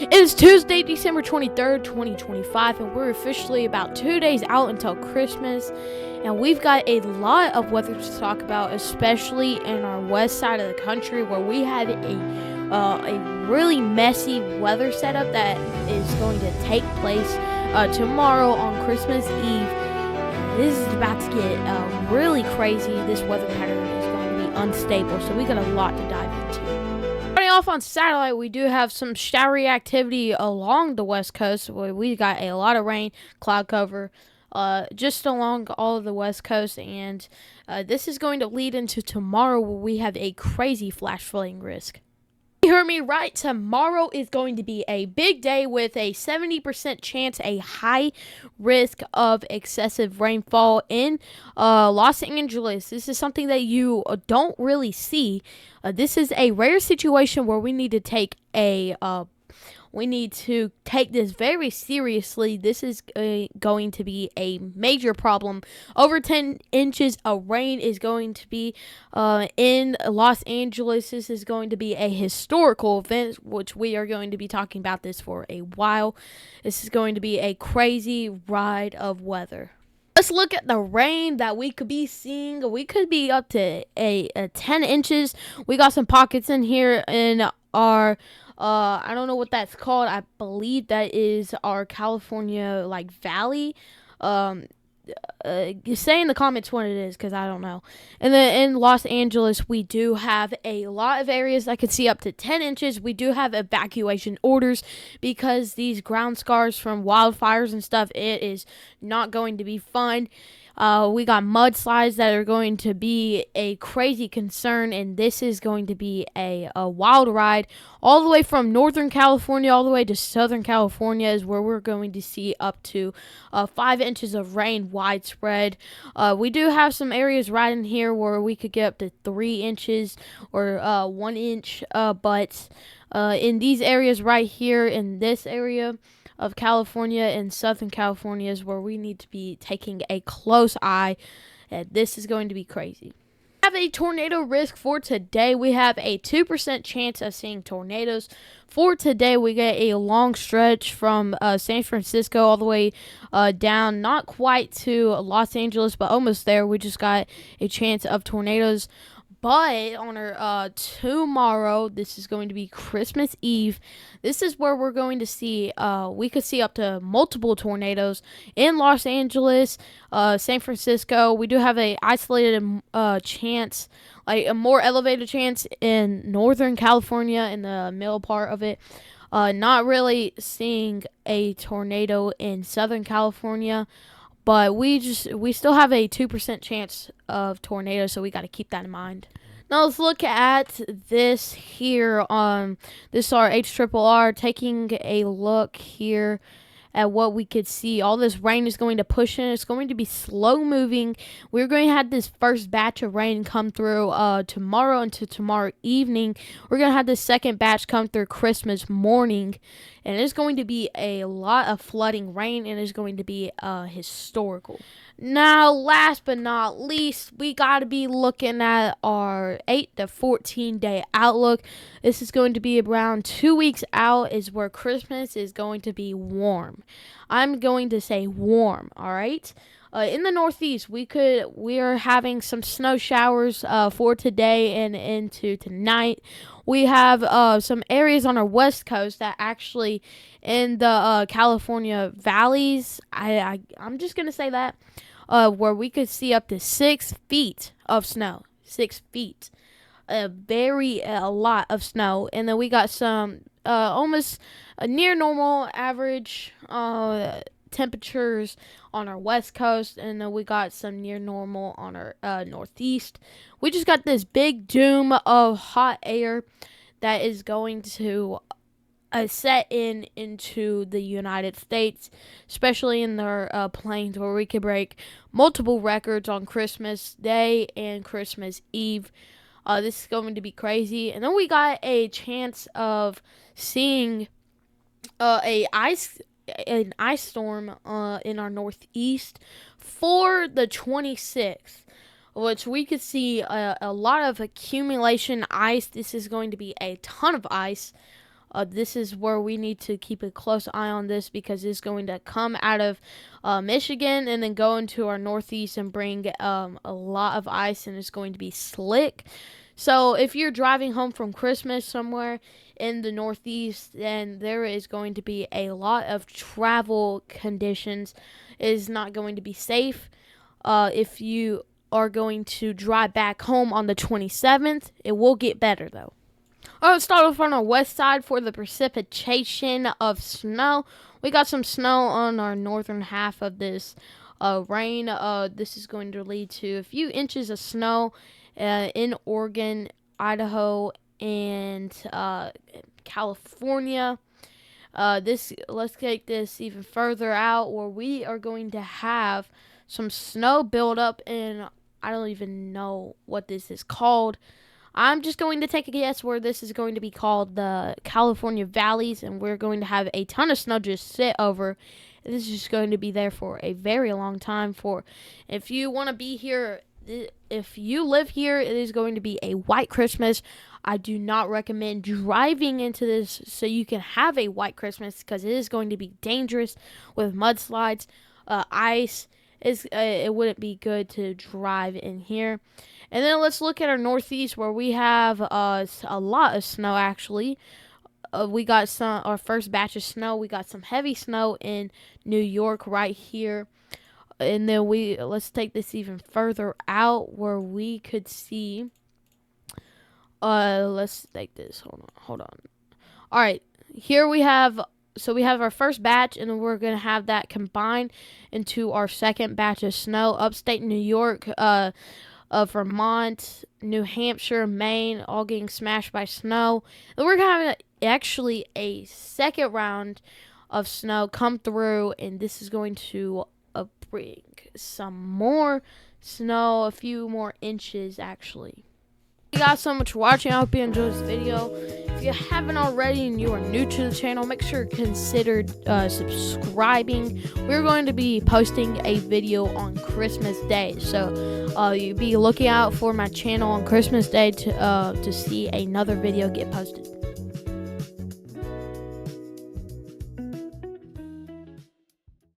It is Tuesday, December 23rd, 2025, and we're officially about 2 days out until Christmas. And we've got a lot of weather to talk about, especially in our west side of the country, where we had a really messy weather setup that is going to take place tomorrow on Christmas Eve. This is about to get really crazy. This weather pattern is going to be unstable, so we got a lot to dive into. Starting off on satellite, we do have some showery activity along the west coast. We got a lot of rain, cloud cover, just along all of the west coast, and this is going to lead into tomorrow, where we have a crazy flash flooding risk. You heard me right. Tomorrow is going to be a big day with a 70% chance, a high risk of excessive rainfall in Los Angeles. This is something that you don't really see. This is a rare situation where we need to take this very seriously. This is going to be a major problem. Over 10 inches of rain is going to be in Los Angeles. This is going to be a historical event, which we are going to be talking about this for a while. This is going to be a crazy ride of weather. Let's look at the rain that we could be seeing. We could be up to a 10 inches. We got some pockets in here in our I don't know what that's called. I believe that is our California valley. Say in the comments what it is, because I don't know. And then in Los Angeles, we do have a lot of areas that could see up to 10 inches. We do have evacuation orders because these ground scars from wildfires and stuff, it is not going to be fun. We got mudslides that are going to be a crazy concern, and this is going to be a wild ride. All the way from Northern California all the way to Southern California is where we're going to see up to 5 inches of rain widespread. We do have some areas right in here where we could get up to 3 inches or 1 inch, but in these areas right here, in this area of California and Southern California, is where we need to be taking a close eye. This is going to be crazy. We have a tornado risk for today. We have a 2% chance of seeing tornadoes. For today, we get a long stretch from San Francisco all the way down, not quite to Los Angeles, but almost there. We just got a chance of tornadoes. But on our tomorrow, this is going to be Christmas Eve. This is where we're going to see, we could see up to multiple tornadoes in Los Angeles, San Francisco. We do have a isolated chance, like a more elevated chance in Northern California, in the middle part of it. Not really seeing a tornado in Southern California. But we still have a 2% chance of tornadoes, so we got to keep that in mind. Now let's look at this here. This is our HRRR, taking a look here at what we could see. All this rain is going to push in. It's going to be slow moving. We're going to have this first batch of rain come through tomorrow into tomorrow evening. We're going to have the second batch come through Christmas morning. And it's going to be a lot of flooding rain, and it's going to be historical. Now, last but not least, we got to be looking at our 8 to 14 day outlook. This is going to be around 2 weeks out is where Christmas is going to be warm. I'm going to say warm, all right? In the Northeast, we are having some snow showers for today and into tonight. We have some areas on our west coast that actually in the California valleys, I'm just going to say that, where we could see up to 6 feet of snow. 6 feet. A lot of snow. And then we got some almost near normal average temperatures on our west coast, and then we got some near normal on our northeast. We just got this big doom of hot air that is going to set into the United States, especially in their plains, where we could break multiple records on Christmas Day and Christmas Eve. This is going to be crazy. And then we got a chance of seeing an ice storm in our northeast for the 26th, which we could see a lot of accumulation ice. This is going to be a ton of ice. This is where we need to keep a close eye on this, because it's going to come out of Michigan and then go into our northeast and bring a lot of ice, and it's going to be slick. So if you're driving home from Christmas somewhere in the northeast, then there is going to be a lot of travel conditions. It is not going to be safe. If you are going to drive back home on the 27th, it will get better though. Let's start off on our west side for the precipitation of snow. We got some snow on our northern half of this rain. This is going to lead to a few inches of snow in Oregon, Idaho, and California. Let's take this even further out, where we are going to have some snow build up in, I don't even know what this is called. I'm just going to take a guess where this is going to be called the California Valleys, and we're going to have a ton of snow just sit over. This is just going to be there for a very long time. For if you want to be here, if you live here, it is going to be a white Christmas. I do not recommend driving into this so you can have a white Christmas, because it is going to be dangerous with mudslides, ice. It wouldn't be good to drive in here. And then let's look at our northeast, where we have a lot of snow actually. We got our first batch of snow. We got some heavy snow in New York right here. And then let's take this even further out, where we could see, let's take this, hold on. All right, here we have our first batch, and then we're going to have that combined into our second batch of snow. Upstate New York, Vermont, New Hampshire, Maine, all getting smashed by snow. And we're going to have actually a second round of snow come through, and this is going to bring some more snow, a few more inches actually. Thank you guys so much for watching. I hope you enjoyed this video. If you haven't already and you are new to the channel, make sure to consider subscribing. We're going to be posting a video on Christmas Day, so you be looking out for my channel on Christmas Day to see another video get posted.